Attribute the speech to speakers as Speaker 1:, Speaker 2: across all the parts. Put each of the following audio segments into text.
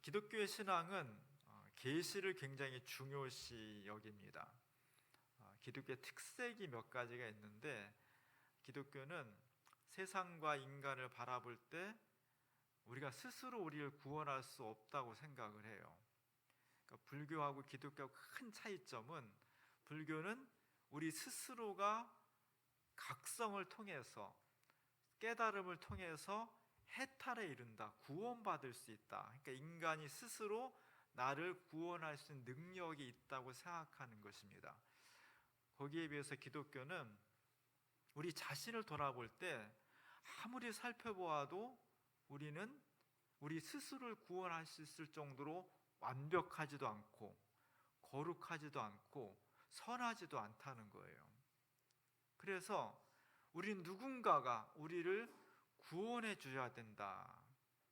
Speaker 1: 기독교의 신앙은 계시를 굉장히 중요시 여깁니다. 기독교의 특색이 몇 가지가 있는데, 기독교는 세상과 인간을 바라볼 때 우리가 스스로 우리를 구원할 수 없다고 생각을 해요. 그러니까 불교하고 기독교하고 큰 차이점은, 불교는 우리 스스로가 각성을 통해서, 깨달음을 통해서 해탈에 이른다, 구원받을 수 있다. 그러니까 인간이 스스로 나를 구원할 수 있는 능력이 있다고 생각하는 것입니다. 거기에 비해서 기독교는 우리 자신을 돌아볼 때 아무리 살펴보아도 우리는 우리 스스로를 구원할 수 있을 정도로 완벽하지도 않고 거룩하지도 않고 선하지도 않다는 거예요. 그래서 우리는 누군가가 우리를 구원해 주셔야 된다.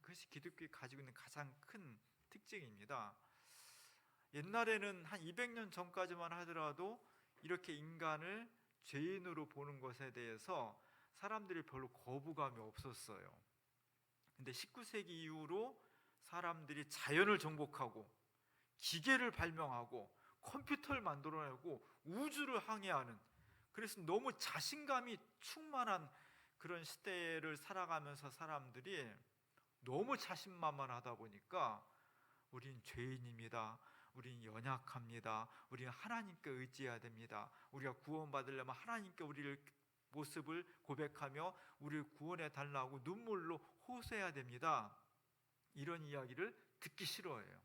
Speaker 1: 그것이 기독교가 가지고 있는 가장 큰 특징입니다. 옛날에는 한 200년 전까지만 하더라도 이렇게 인간을 죄인으로 보는 것에 대해서 사람들이 별로 거부감이 없었어요. 근데 19세기 이후로 사람들이 자연을 정복하고 기계를 발명하고 컴퓨터를 만들어내고 우주를 항해하는, 그래서 너무 자신감이 충만한 그런 시대를 살아가면서 사람들이 너무 자신만만하다 보니까 우린 죄인입니다, 우린 연약합니다, 우리는 하나님께 의지해야 됩니다, 우리가 구원받으려면 하나님께 우리를 모습을 고백하며 우리를 구원해 달라고 눈물로 호소해야 됩니다. 이런 이야기를 듣기 싫어해요.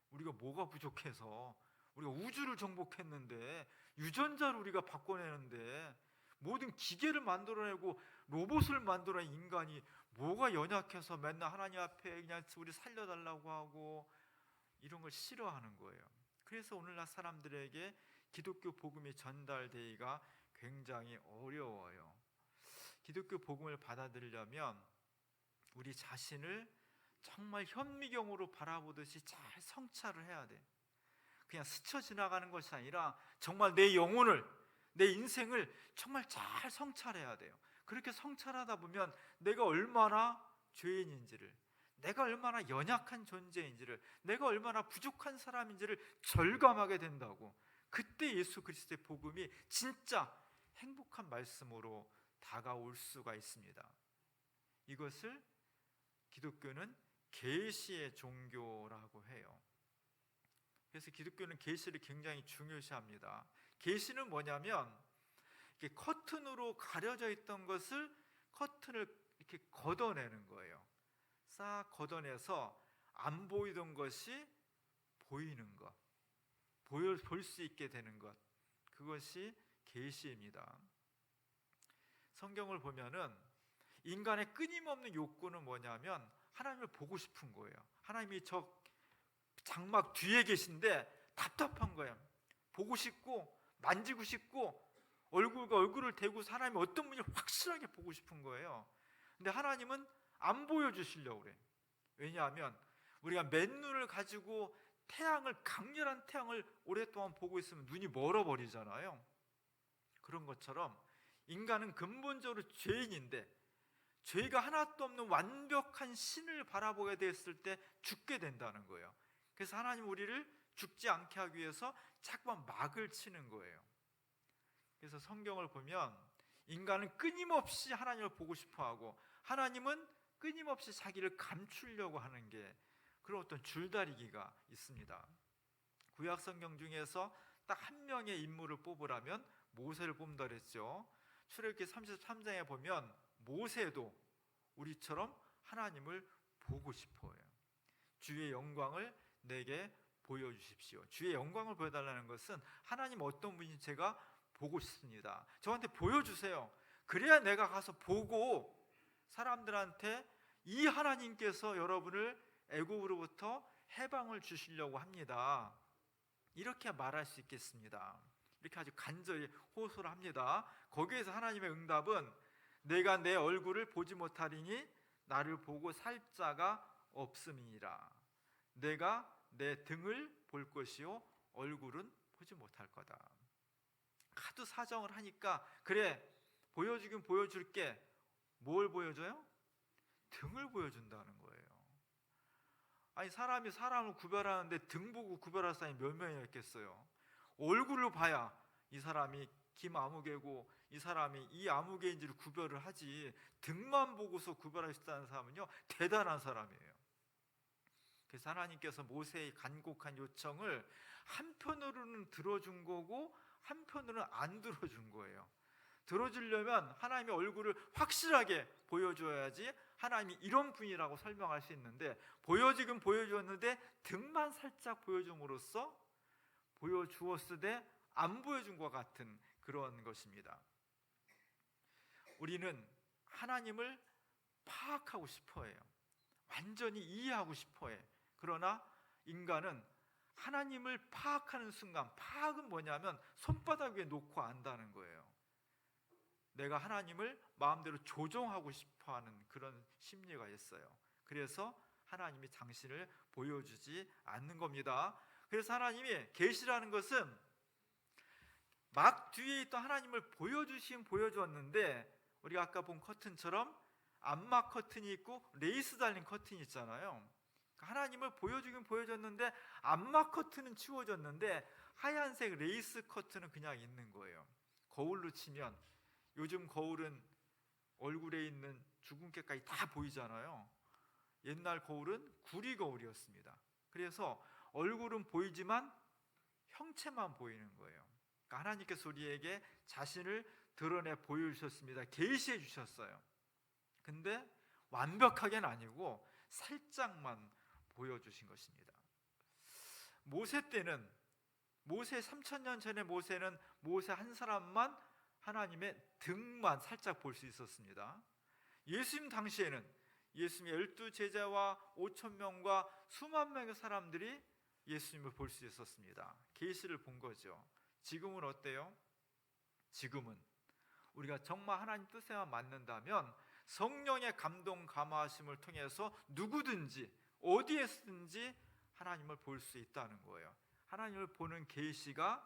Speaker 1: 우리가 뭐가 부족해서, 우리가 우주를 정복했는데, 유전자를 우리가 바꿔내는데, 모든 기계를 만들어내고 로봇을 만들어낸 인간이 뭐가 연약해서 맨날 하나님 앞에 그냥 우리 살려달라고 하고, 이런 걸 싫어하는 거예요. 그래서 오늘날 사람들에게 기독교 복음이 전달되기가 굉장히 어려워요. 기독교 복음을 받아들이려면 우리 자신을 정말 현미경으로 바라보듯이 잘 성찰을 해야 돼. 그냥 스쳐 지나가는 것이 아니라 정말 내 영혼을, 내 인생을 정말 잘 성찰해야 돼요. 그렇게 성찰하다 보면 내가 얼마나 죄인인지를, 내가 얼마나 연약한 존재인지를, 내가 얼마나 부족한 사람인지를 절감하게 된다고. 그때 예수 그리스도의 복음이 진짜 행복한 말씀으로 다가올 수가 있습니다. 이것을 기독교는 계시의 종교라고 해요. 그래서 기독교는 계시를 굉장히 중요시합니다. 계시는 뭐냐면, 이렇게 커튼으로 가려져 있던 것을, 커튼을 이렇게 걷어내는 거예요. 싹 걷어내서 안 보이던 것이 보이는 것, 볼 수 있게 되는 것, 그것이 계시입니다. 성경을 보면은 인간의 끊임없는 욕구는 뭐냐면 하나님을 보고 싶은 거예요. 하나님이 저 장막 뒤에 계신데 답답한 거예요. 보고 싶고 만지고 싶고 얼굴과 얼굴을 대고 사람이 어떤 분인지 확실하게 보고 싶은 거예요. 근데 하나님은 안 보여주시려고 그래요. 왜냐하면 우리가 맨눈을 가지고 강렬한 태양을 오랫동안 보고 있으면 눈이 멀어버리잖아요. 그런 것처럼 인간은 근본적으로 죄인인데, 죄가 하나도 없는 완벽한 신을 바라보게 됐을 때 죽게 된다는 거예요. 그래서 하나님 우리를 죽지 않게 하기 위해서 자꾸만 막을 치는 거예요. 그래서 성경을 보면 인간은 끊임없이 하나님을 보고 싶어하고, 하나님은 끊임없이 자기를 감추려고 하는 게, 그런 어떤 줄다리기가 있습니다. 구약 성경 중에서 딱 한 명의 인물을 뽑으라면 모세를 뽑는다 그랬죠. 출애굽기 33장에 보면 모세도 우리처럼 하나님을 보고 싶어요. 주의 영광을 내게 보여주십시오. 주의 영광을 보여달라는 것은 하나님 어떤 분인지 제가 보고 싶습니다. 저한테 보여주세요. 그래야 내가 가서 보고 사람들한테 이 하나님께서 여러분을 애굽으로부터 해방을 주시려고 합니다, 이렇게 말할 수 있겠습니다. 이렇게 아주 간절히 호소를 합니다. 거기에서 하나님의 응답은 내가 내 얼굴을 보지 못하리니 나를 보고 살 자가 없음이니라. 내가 내 등을 볼 것이요 얼굴은 보지 못할 거다. 하도 사정을 하니까 그래 보여주긴 보여줄게. 뭘 보여줘요? 등을 보여준다는 거예요. 아니 사람이 사람을 구별하는데 등 보고 구별할 사람이 몇 명이나 있겠어요? 얼굴을 봐야 이 사람이 김아무개고 이 사람이 이 아무개인지를 구별을 하지, 등만 보고서 구별할 수 있다는 사람은요 대단한 사람이에요. 그래서 하나님께서 모세의 간곡한 요청을 한편으로는 들어준 거고 한편으로는 안 들어준 거예요. 들어주려면 하나님의 얼굴을 확실하게 보여줘야지 하나님이 이런 분이라고 설명할 수 있는데, 보여주긴 보여주었는데 등만 살짝 보여줌으로써 보여주었으되 안 보여준 것 같은 그런 것입니다. 우리는 하나님을 파악하고 싶어해요. 완전히 이해하고 싶어해. 그러나 인간은 하나님을 파악하는 순간, 파악은 뭐냐면 손바닥 위에 놓고 안다는 거예요. 내가 하나님을 마음대로 조종하고 싶어하는 그런 심리가 있어요. 그래서 하나님이 당신을 보여주지 않는 겁니다. 그래서 하나님이 계시라는 것은 막 뒤에 있던 하나님을 보여주었는데, 우리가 아까 본 커튼처럼 암막 커튼이 있고 레이스 달린 커튼이 있잖아요. 하나님을 보여주긴 보여줬는데 암막 커튼은 치워졌는데 하얀색 레이스 커튼은 그냥 있는 거예요. 거울로 치면 요즘 거울은 얼굴에 있는 주근깨까지 다 보이잖아요. 옛날 거울은 구리 거울이었습니다. 그래서 얼굴은 보이지만 형체만 보이는 거예요. 그러니까 하나님께서 우리에게 자신을 드러내 보여주셨습니다. 계시해 주셨어요. 근데 완벽하게는 아니고 살짝만 보여주신 것입니다. 모세 때는, 모세 3000년 전에 모세는 모세 한 사람만 하나님의 등만 살짝 볼 수 있었습니다. 예수님 당시에는 예수님의 12제자와 5000명과 수만 명의 사람들이 예수님을 볼 수 있었습니다. 계시를 본 거죠. 지금은 어때요? 지금은 우리가 정말 하나님 뜻에만 맞는다면 성령의 감동 감화하심을 통해서 누구든지 어디에서든지 하나님을 볼 수 있다는 거예요. 하나님을 보는 계시가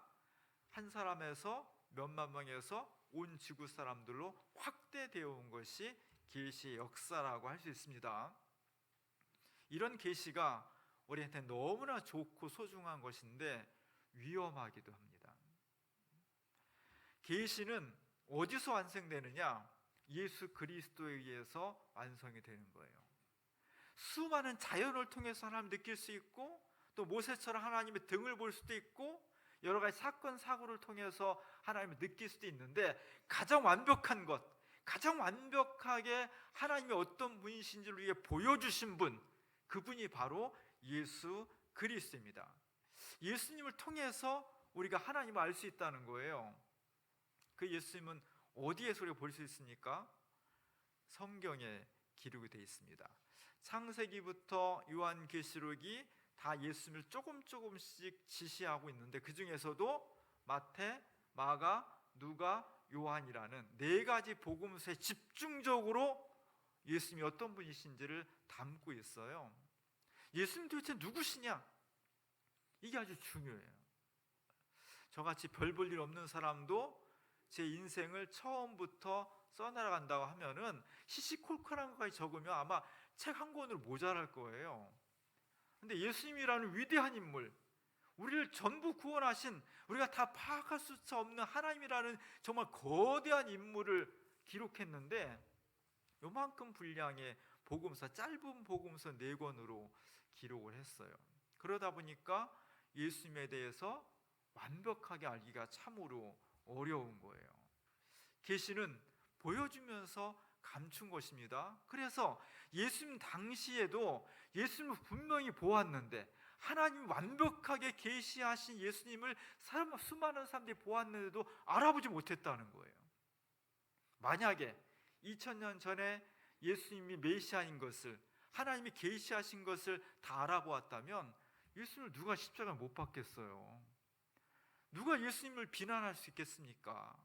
Speaker 1: 한 사람에서 몇만 명에서 온 지구 사람들로 확대되어 온 것이 계시의 역사라고 할 수 있습니다. 이런 계시가 우리한테 너무나 좋고 소중한 것인데 위험하기도 합니다. 계시는 어디서 완성되느냐? 예수 그리스도에 의해서 완성이 되는 거예요. 수많은 자연을 통해서 하나님 느낄 수 있고, 또 모세처럼 하나님의 등을 볼 수도 있고, 여러 가지 사건 사고를 통해서 하나님을 느낄 수도 있는데, 가장 완벽한 것, 가장 완벽하게 하나님이 어떤 분이신지를 우리에게 보여주신 분, 그분이 바로 예수 그리스도입니다. 예수님을 통해서 우리가 하나님을 알 수 있다는 거예요. 그 예수님은 어디에서 우리가 볼 수 있습니까? 성경에 기록이 되어 있습니다. 창세기부터 요한계시록이 다 예수님을 조금씩 지시하고 있는데, 그 중에서도 마태, 마가, 누가, 요한이라는 네 가지 복음서에 집중적으로 예수님이 어떤 분이신지를 담고 있어요. 예수님 도대체 누구시냐? 이게 아주 중요해요. 저같이 별 볼 일 없는 사람도 제 인생을 처음부터 써나간다고 하면은 시시콜콜한 것까지 적으면 아마 책 한 권으로 모자랄 거예요. 근데 예수님이라는 위대한 인물, 우리를 전부 구원하신, 우리가 다 파악할 수 없는 하나님이라는 정말 거대한 인물을 기록했는데, 요만큼 분량의 복음서, 짧은 복음서 4권으로 기록을 했어요. 그러다 보니까 예수님에 대해서 완벽하게 알기가 참으로 어려운 거예요. 계시는 보여주면서 감춘 것입니다. 그래서 예수님 당시에도 예수님을 분명히 보았는데, 하나님 완벽하게 계시하신 예수님을 수많은 사람들이 보았는데도 알아보지 못했다는 거예요. 만약에 2000년 전에 예수님이 메시아인 것을, 하나님이 계시하신 것을 다 알아보았다면 예수님을 누가 십자가에 못 박겠어요? 누가 예수님을 비난할 수 있겠습니까?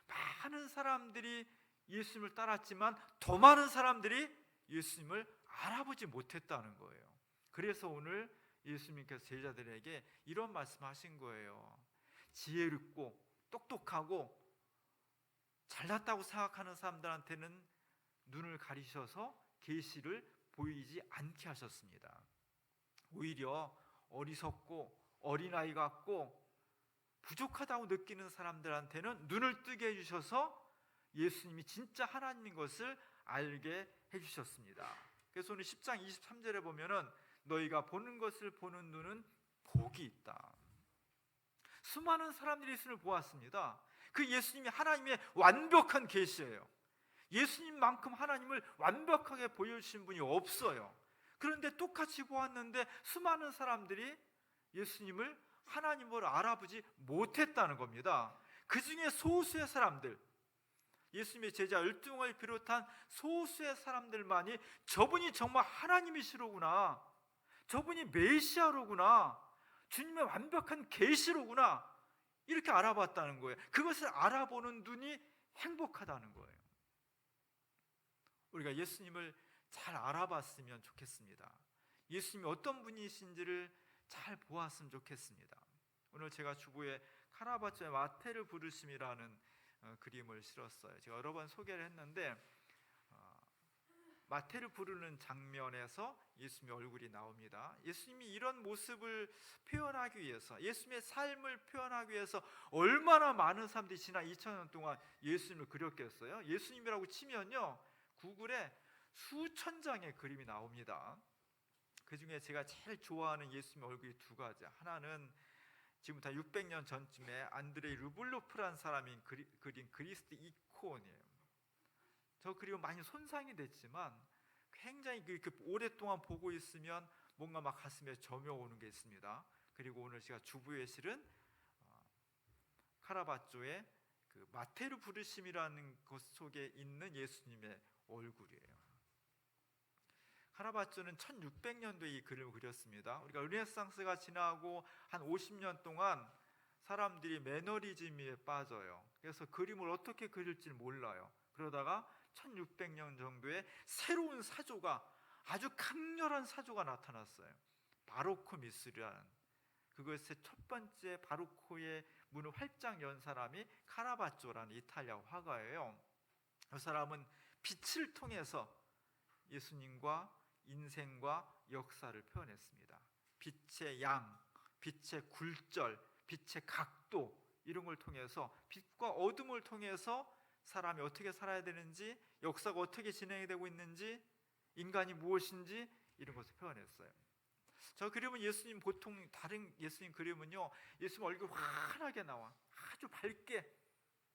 Speaker 1: 많은 사람들이 예수님을 따랐지만 더 많은 사람들이 예수님을 알아보지 못했다는 거예요. 그래서 오늘 예수님께서 제자들에게 이런 말씀하신 거예요. 지혜롭고 똑똑하고 잘났다고 생각하는 사람들한테는 눈을 가리셔서 계시를 보이지 않게 하셨습니다. 오히려 어리석고 어린아이 같고 부족하다고 느끼는 사람들한테는 눈을 뜨게 해주셔서 예수님이 진짜 하나님인 것을 알게 해주셨습니다. 그래서 오늘 10장 23절에 보면은 너희가 보는 것을 보는 눈은 복이 있다. 수많은 사람들이 예수님을 보았습니다. 그 예수님이 하나님의 완벽한 계시예요. 예수님만큼 하나님을 완벽하게 보여주신 분이 없어요. 그런데 똑같이 보았는데 수많은 사람들이 예수님을 하나님으로 알아보지 못했다는 겁니다. 그 중에 소수의 사람들, 예수님의 제자 12명을 비롯한 소수의 사람들만이 저분이 정말 하나님이시로구나, 저분이 메시아로구나, 주님의 완벽한 계시로구나, 이렇게 알아봤다는 거예요. 그것을 알아보는 눈이 행복하다는 거예요. 우리가 예수님을 잘 알아봤으면 좋겠습니다. 예수님이 어떤 분이신지를 잘 보았으면 좋겠습니다. 오늘 제가 주보에 카라바초의 마태를 부르심이라는 그림을 실었어요. 제가 여러 번 소개를 했는데 마태를 부르는 장면에서 예수님의 얼굴이 나옵니다. 예수님이 이런 모습을 표현하기 위해서, 예수님의 삶을 표현하기 위해서 얼마나 많은 사람들이 지난 2000년 동안 예수님을 그렸겠어요? 예수님이라고 치면요, 구글에 수천 장의 그림이 나옵니다. 그 중에 제가 제일 좋아하는 예수님의 얼굴이 두 가지. 하나는 지금부터 600년 전쯤에 안드레이 르블로프라는 사람이 그린 그리스도 이콘이에요. 저 그림은 많이 손상이 됐지만 굉장히 오랫동안 보고 있으면 뭔가 막 가슴에 점여오는 게 있습니다. 그리고 오늘 제가 주부에 실은 카라바초의 그 마테르 부르심이라는 것 속에 있는 예수님의 얼굴이에요. 카라바초는 1600년도에 이 그림을 그렸습니다. 우리가 르네상스가 지나고 한 50년 동안 사람들이 매너리즘에 빠져요. 그래서 그림을 어떻게 그릴지 몰라요. 그러다가 1600년 정도에 새로운 사조가, 아주 강렬한 사조가 나타났어요. 바로크 미술이라는, 그것의 첫 번째 바로크의 문을 활짝 연 사람이 카라바초라는 이탈리아 화가예요. 그 사람은 빛을 통해서 예수님과 인생과 역사를 표현했습니다. 빛의 양, 빛의 굴절, 빛의 각도, 이런 걸 통해서, 빛과 어둠을 통해서 사람이 어떻게 살아야 되는지, 역사가 어떻게 진행이 되고 있는지, 인간이 무엇인지, 이런 것을 표현했어요. 저 그림은 예수님, 보통 다른 예수님 그림은요, 예수님 얼굴 환하게 나와, 아주 밝게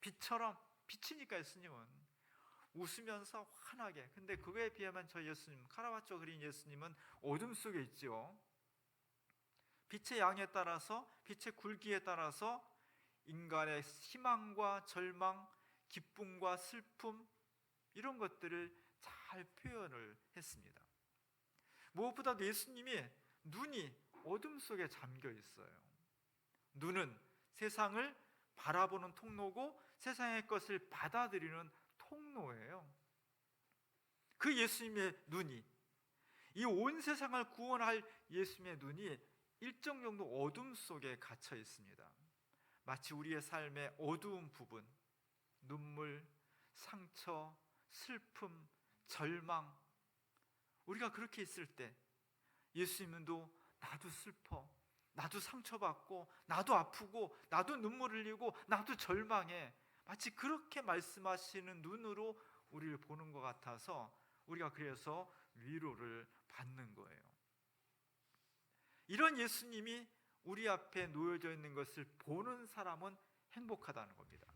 Speaker 1: 빛처럼, 빛이니까 예수님은 웃으면서 환하게. 근데 그거에 비하면 저 예수님, 카라바초 그린 예수님은 어둠 속에 있죠. 빛의 양에 따라서, 빛의 굵기에 따라서 인간의 희망과 절망, 기쁨과 슬픔, 이런 것들을 잘 표현을 했습니다. 무엇보다도 예수님이 눈이 어둠 속에 잠겨 있어요. 눈은 세상을 바라보는 통로고 세상의 것을 받아들이는 통로예요. 그 예수님의 눈이, 이 온 세상을 구원할 예수님의 눈이 일정 정도 어둠 속에 갇혀 있습니다. 마치 우리의 삶의 어두운 부분, 눈물, 상처, 슬픔, 절망, 우리가 그렇게 있을 때 예수님도 나도 슬퍼, 나도 상처받고, 나도 아프고, 나도 눈물 흘리고, 나도 절망해, 마치 그렇게 말씀하시는 눈으로 우리를 보는 것 같아서 우리가 그래서 위로를 받는 거예요. 이런 예수님이 우리 앞에 놓여져 있는 것을 보는 사람은 행복하다는 겁니다.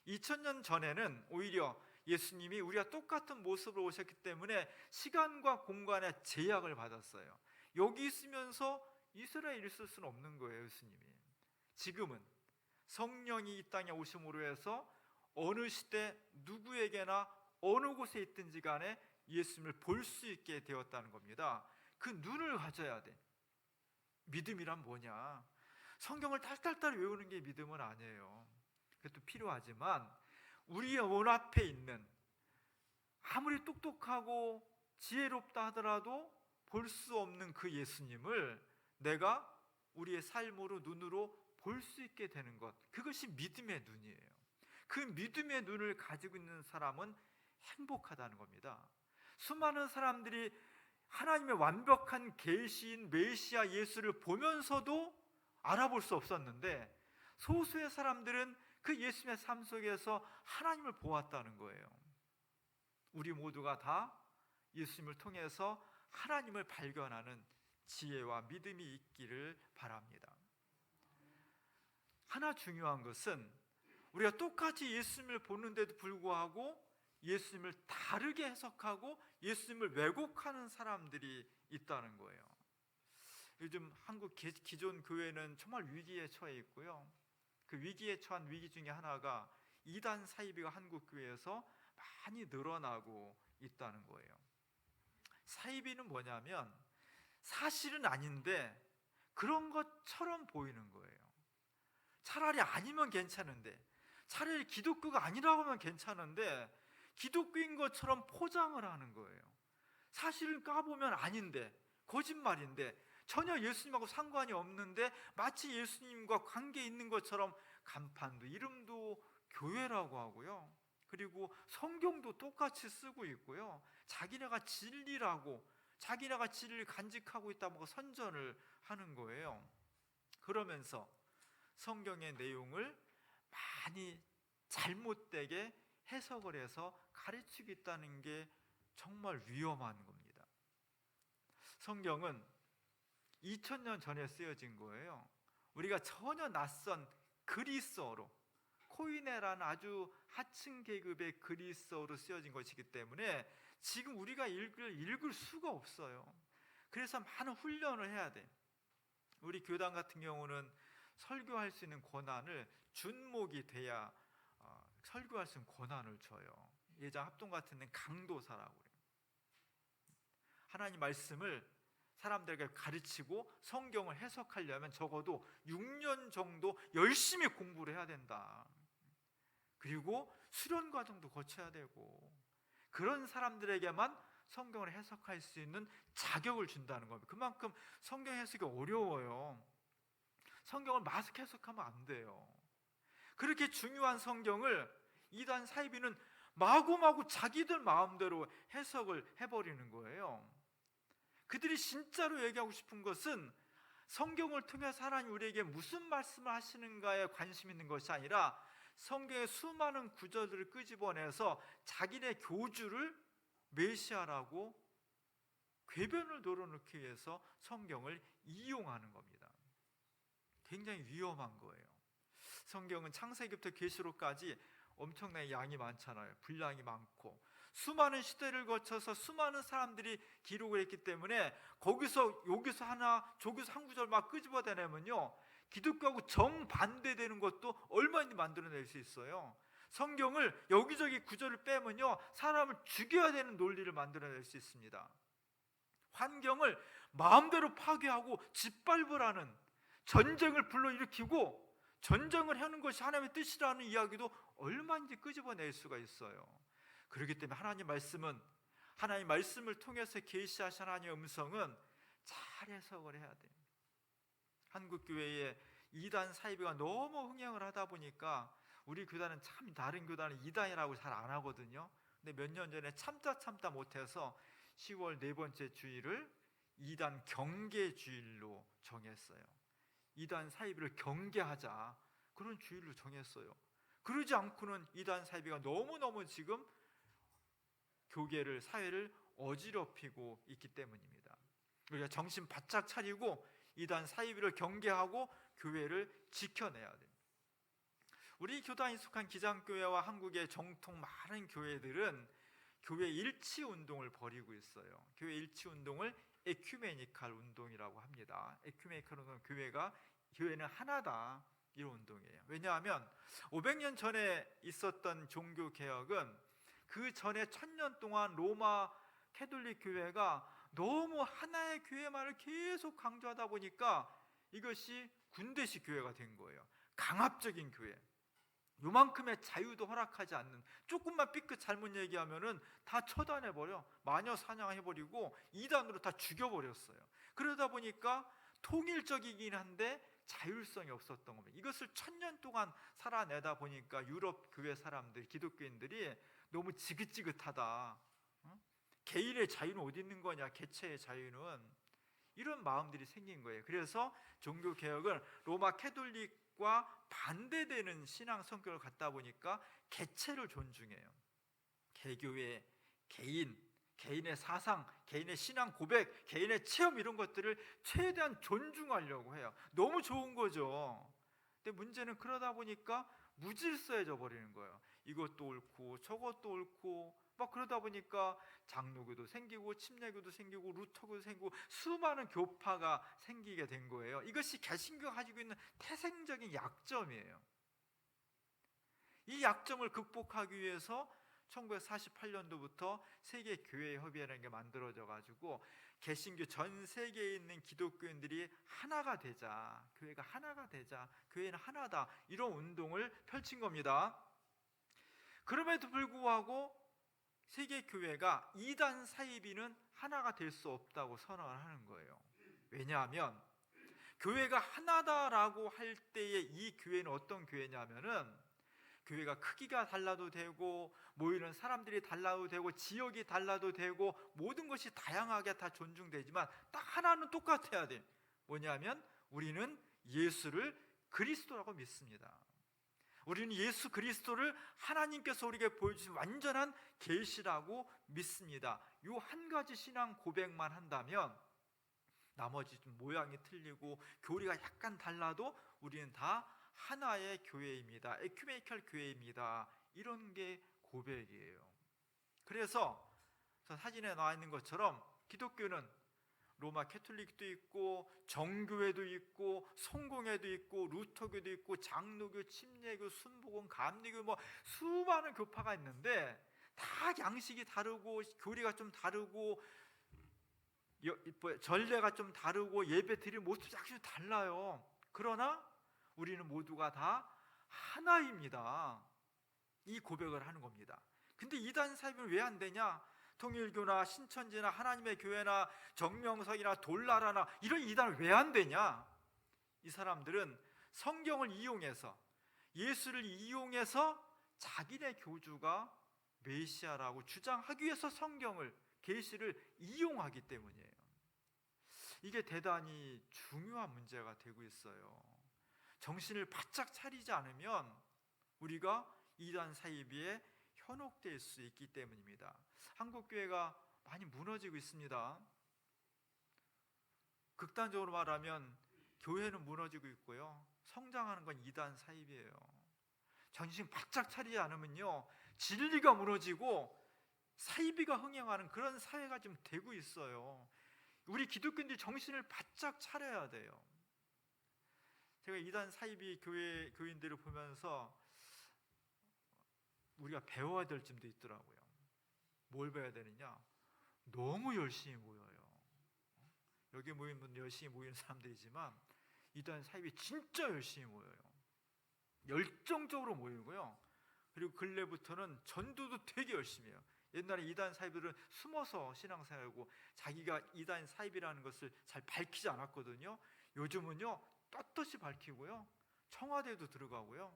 Speaker 1: 2000년 전에는 오히려 예수님이 우리가 똑같은 모습으로 오셨기 때문에 시간과 공간의 제약을 받았어요. 여기 있으면서 이스라엘에 있을 수는 없는 거예요, 예수님이. 지금은 성령이 이 땅에 오심으로 해서 어느 시대 누구에게나 어느 곳에 있든지 간에 예수님을 볼 수 있게 되었다는 겁니다. 그 눈을 가져야 돼. 믿음이란 뭐냐? 성경을 딸딸딸 외우는 게 믿음은 아니에요. 그것도 필요하지만 우리의 눈앞에 있는, 아무리 똑똑하고 지혜롭다 하더라도 볼 수 없는 그 예수님을 내가 우리의 삶으로, 눈으로 볼 수 있게 되는 것, 그것이 믿음의 눈이에요. 그 믿음의 눈을 가지고 있는 사람은 행복하다는 겁니다. 수많은 사람들이 하나님의 완벽한 계시인 메시아 예수를 보면서도 알아볼 수 없었는데, 소수의 사람들은 그 예수님의 삶 속에서 하나님을 보았다는 거예요. 우리 모두가 다 예수님을 통해서 하나님을 발견하는 지혜와 믿음이 있기를 바랍니다. 하나 중요한 것은 우리가 똑같이 예수님을 보는데도 불구하고 예수님을 다르게 해석하고 예수님을 왜곡하는 사람들이 있다는 거예요. 요즘 한국 기존 교회는 정말 위기에 처해 있고요. 그 위기에 처한 위기 중에 하나가 이단 사이비가 한국 교회에서 많이 늘어나고 있다는 거예요. 사이비는 뭐냐면 사실은 아닌데 그런 것처럼 보이는 거예요. 차라리 아니면 괜찮은데, 차라리 기독교가 아니라고 하면 괜찮은데 기독교인 것처럼 포장을 하는 거예요. 사실은 까보면 아닌데, 거짓말인데, 전혀 예수님하고 상관이 없는데 마치 예수님과 관계 있는 것처럼 간판도 이름도 교회라고 하고요. 그리고 성경도 똑같이 쓰고 있고요. 자기네가 진리라고, 자기네가 진리를 간직하고 있다고 선전을 하는 거예요. 그러면서 성경의 내용을 많이 잘못되게 해석을 해서 가르치고 있다는 게 정말 위험한 겁니다. 성경은 2000년 전에 쓰여진 거예요. 우리가 전혀 낯선 그리스어로, 코이네라는 아주 하층 계급의 그리스어로 쓰여진 것이기 때문에 지금 우리가 읽을 수가 없어요. 그래서 많은 훈련을 해야 돼. 우리 교단 같은 경우는 설교할 수 있는 권한을 준목이 돼야 설교할 수 있는 권한을 줘요. 예장 합동 같은 데는 강도사라고 해요. 하나님 말씀을 사람들에게 가르치고 성경을 해석하려면 적어도 6년 정도 열심히 공부를 해야 된다. 그리고 수련 과정도 거쳐야 되고, 그런 사람들에게만 성경을 해석할 수 있는 자격을 준다는 겁니다. 그만큼 성경 해석이 어려워요. 성경을 마스크 해석하면 안 돼요. 그렇게 중요한 성경을 이단 사이비는 마구마구 자기들 마음대로 해석을 해버리는 거예요. 그들이 진짜로 얘기하고 싶은 것은 성경을 통해서 하나님 우리에게 무슨 말씀을 하시는가에 관심 있는 것이 아니라 성경의 수많은 구절들을 끄집어내서 자기네 교주를 메시아라고 궤변을 돌아놓기 위해서 성경을 이용하는 겁니다. 굉장히 위험한 거예요. 성경은 창세기부터 계시록까지 엄청나게 양이 많잖아요. 분량이 많고 수많은 시대를 거쳐서 수많은 사람들이 기록을 했기 때문에 거기서 여기서 하나 저기서 한 구절 막 끄집어내면요, 기독교하고 정반대되는 것도 얼마든지 만들어낼 수 있어요. 성경을 여기저기 구절을 빼면요, 사람을 죽여야 되는 논리를 만들어낼 수 있습니다. 환경을 마음대로 파괴하고 짓밟으라는, 전쟁을 불러일으키고 전쟁을 하는 것이 하나님의 뜻이라는 이야기도 얼마든지 끄집어낼 수가 있어요. 그렇기 때문에 하나님 말씀은, 하나님 말씀을 통해서 계시하신 하나님의 음성은 잘 해석을 해야 돼요. 한국 교회에 이단 사이비가 너무 흥행을 하다 보니까 우리 교단은 참 다른 교단은 이단이라고 잘 안 하거든요. 근데 몇 년 전에 참다 못해서 10월 네 번째 주일을 이단 경계 주일로 정했어요. 이단 사이비를 경계하자, 그런 주일로 정했어요. 그러지 않고는 이단 사이비가 너무너무 지금 교계를, 사회를 어지럽히고 있기 때문입니다. 우리가 정신 바짝 차리고 이단 사이비를 경계하고 교회를 지켜내야 됩니다. 우리 교단에 속한 기장교회와 한국의 정통 많은 교회들은 교회 일치 운동을 벌이고 있어요. 교회 일치 운동을 에큐메니칼 운동이라고 합니다. 에큐메니칼 운동은 교회는 하나다, 이런 운동이에요. 왜냐하면 500년 전에 있었던 종교 개혁은 그 전에 1000년 동안 로마 캐톨릭 교회가 너무 하나의 교회만을 계속 강조하다 보니까 이것이 군대식 교회가 된 거예요. 강압적인 교회, 요만큼의 자유도 허락하지 않는, 조금만 삐끗 잘못 얘기하면은 다 처단해버려, 마녀 사냥해버리고 이단으로 다 죽여버렸어요. 그러다 보니까 통일적이긴 한데 자율성이 없었던 겁니다. 이것을 1000년 동안 살아내다 보니까 유럽 교회 사람들, 기독교인들이 너무 지긋지긋하다, 개인의 자유는 어디 있는 거냐, 개체의 자유는. 이런 마음들이 생긴 거예요. 그래서 종교개혁은 로마 캐톨릭과 반대되는 신앙 성격을 갖다 보니까 개체를 존중해요. 개교의 개인의 사상, 개인의 신앙 고백, 개인의 체험, 이런 것들을 최대한 존중하려고 해요. 너무 좋은 거죠. 근데 문제는 그러다 보니까 무질서해져 버리는 거예요. 이것도 옳고 저것도 옳고 막 그러다 보니까 장로교도 생기고 침례교도 생기고 루터교도 생기고 수많은 교파가 생기게 된 거예요. 이것이 개신교가 가지고 있는 태생적인 약점이에요. 이 약점을 극복하기 위해서 1948년도부터 세계교회협의회라는 게 만들어져 가지고 개신교 전 세계에 있는 기독교인들이 하나가 되자, 교회가 하나가 되자, 교회는 하나다, 이런 운동을 펼친 겁니다. 그럼에도 불구하고 세계교회가 이단 사이비는 하나가 될 수 없다고 선언을 하는 거예요. 왜냐하면 교회가 하나다라고 할 때의 이 교회는 어떤 교회냐면은, 교회가 크기가 달라도 되고 모이는 사람들이 달라도 되고 지역이 달라도 되고 모든 것이 다양하게 다 존중되지만 딱 하나는 똑같아야 돼. 뭐냐면 우리는 예수를 그리스도라고 믿습니다. 우리는 예수 그리스도를 하나님께서 우리에게 보여주신 완전한 계시라고 믿습니다. 이 한 가지 신앙 고백만 한다면 나머지 좀 모양이 틀리고 교리가 약간 달라도 우리는 다 하나의 교회입니다. 에큐메니컬 교회입니다. 이런 게 고백이에요. 그래서 저 사진에 나와 있는 것처럼 기독교는 로마 캐톨릭도 있고 정교회도 있고 성공회도 있고 루터교도 있고 장로교, 침례교, 순복음, 감리교, 뭐 수많은 교파가 있는데 다 양식이 다르고 교리가 좀 다르고 전례가 좀 다르고 예배 드리는 모습이 약간 달라요. 그러나 우리는 모두가 다 하나입니다. 이 고백을 하는 겁니다. 근데 이단 사입은 왜 안 되냐? 통일교나 신천지나 하나님의 교회나 정명석이나 돌나라나 이런 이단은 왜 안 되냐? 이 사람들은 성경을 이용해서, 예수를 이용해서 자기네 교주가 메시아라고 주장하기 위해서 성경을, 계시를 이용하기 때문이에요. 이게 대단히 중요한 문제가 되고 있어요. 정신을 바짝 차리지 않으면 우리가 이단 사이비에 현혹될 수 있기 때문입니다. 한국교회가 많이 무너지고 있습니다. 극단적으로 말하면 교회는 무너지고 있고요, 성장하는 건 이단 사이비예요. 정신 바짝 차리지 않으면요, 진리가 무너지고 사이비가 흥행하는 그런 사회가 좀 되고 있어요. 우리 기독교인들이 정신을 바짝 차려야 돼요. 제가 이단 사이비 교인들을 보면서 우리가 배워야 될 점도 있더라고요. 뭘 배워야 되느냐? 너무 열심히 모여요. 여기 모인 분 열심히 모이는 사람들이지만 이단 사이비 진짜 열심히 모여요. 열정적으로 모이고요. 그리고 근래부터는 전도도 되게 열심히 해요. 옛날에 이단 사이비들은 숨어서 신앙생활하고 자기가 이단 사이비라는 것을 잘 밝히지 않았거든요. 요즘은요 떳떳이 밝히고요, 청와대도 들어가고요,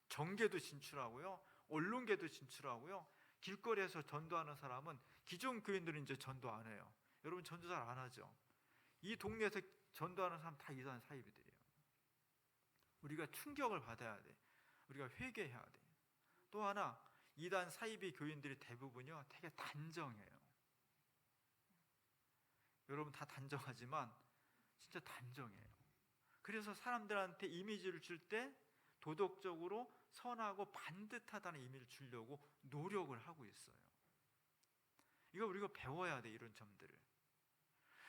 Speaker 1: 정계도 진출하고요, 언론계도 진출하고요. 길거리에서 전도하는 사람은 기존 교인들은 이제 전도 안 해요. 여러분 전도 잘 안 하죠? 이 동네에서 전도하는 사람 다 이단 사이비들이에요. 우리가 충격을 받아야 돼. 우리가 회개해야 돼. 또 하나, 이단 사이비 교인들이 대부분요 되게 단정해요. 여러분 다 단정하지만 진짜 단정해요. 그래서 사람들한테 이미지를 줄 때 도덕적으로 선하고 반듯하다는 이미지를 주려고 노력을 하고 있어요. 이거 우리가 배워야 돼, 이런 점들을.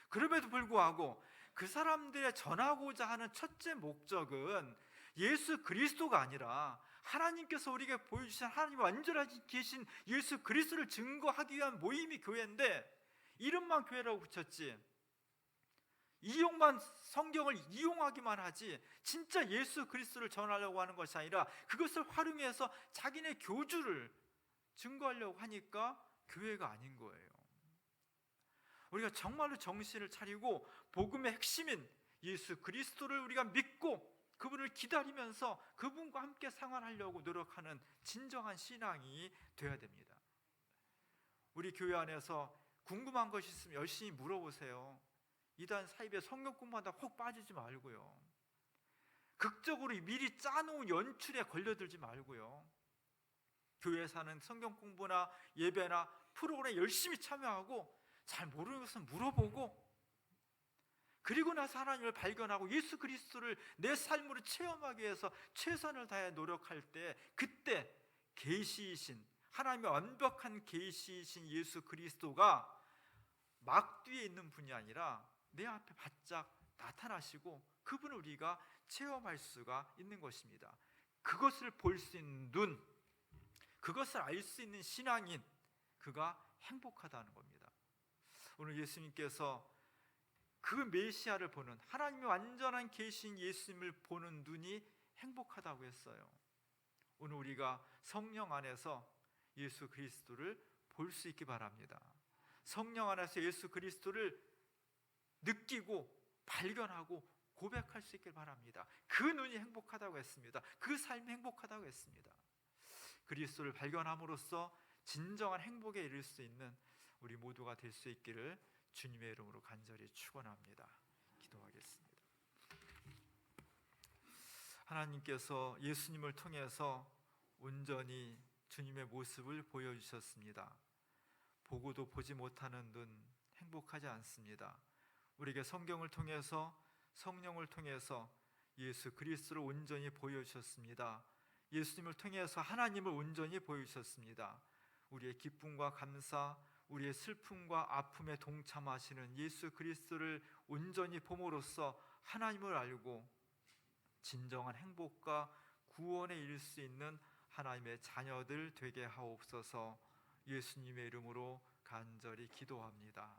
Speaker 1: 그럼에도 불구하고 그 사람들의 전하고자 하는 첫째 목적은 예수 그리스도가 아니라 하나님께서 우리에게 보여주신 하나님의 완전하신 계신 예수 그리스도를 증거하기 위한 모임이 교회인데, 이름만 교회라고 붙였지, 성경을 이용하기만 하지 진짜 예수 그리스도를 전하려고 하는 것이 아니라 그것을 활용해서 자기네 교주를 증거하려고 하니까 교회가 아닌 거예요. 우리가 정말로 정신을 차리고 복음의 핵심인 예수 그리스도를 우리가 믿고 그분을 기다리면서 그분과 함께 생활하려고 노력하는 진정한 신앙이 되어야 됩니다. 우리 교회 안에서 궁금한 것이 있으면 열심히 물어보세요. 이단 사입에 성경 공부한다 혹 빠지지 말고요. 극적으로 미리 짜놓은 연출에 걸려들지 말고요. 교회에서는 성경 공부나 예배나 프로그램에 열심히 참여하고 잘 모르는 것은 물어보고, 그리고 나서 하나님을 발견하고 예수 그리스도를 내 삶으로 체험하기 위해서 최선을 다해 노력할 때, 그때 계시이신 하나님의 완벽한 계시이신 예수 그리스도가 막뒤에 있는 분이 아니라 내 앞에 바짝 나타나시고 그분을 우리가 체험할 수가 있는 것입니다. 그것을 볼 수 있는 눈, 그것을 알 수 있는 신앙인, 그가 행복하다는 겁니다. 오늘 예수님께서 그 메시아를 보는, 하나님의 완전한 계신 예수님을 보는 눈이 행복하다고 했어요. 오늘 우리가 성령 안에서 예수 그리스도를 볼 수 있기 바랍니다. 성령 안에서 예수 그리스도를 느끼고 발견하고 고백할 수 있길 바랍니다. 그 눈이 행복하다고 했습니다. 그 삶이 행복하다고 했습니다. 그리스도를 발견함으로써 진정한 행복에 이를 수 있는 우리 모두가 될 수 있기를 주님의 이름으로 간절히 축원합니다. 기도하겠습니다. 하나님께서 예수님을 통해서 온전히 주님의 모습을 보여주셨습니다. 보고도 보지 못하는 눈, 행복하지 않습니다. 우리에게 성경을 통해서, 성령을 통해서 예수 그리스도를 온전히 보여주셨습니다. 예수님을 통해서 하나님을 온전히 보여주셨습니다. 우리의 기쁨과 감사, 우리의 슬픔과 아픔에 동참하시는 예수 그리스도를 온전히 봄으로써 하나님을 알고 진정한 행복과 구원에 이를 수 있는 하나님의 자녀들 되게 하옵소서. 예수님의 이름으로 간절히 기도합니다.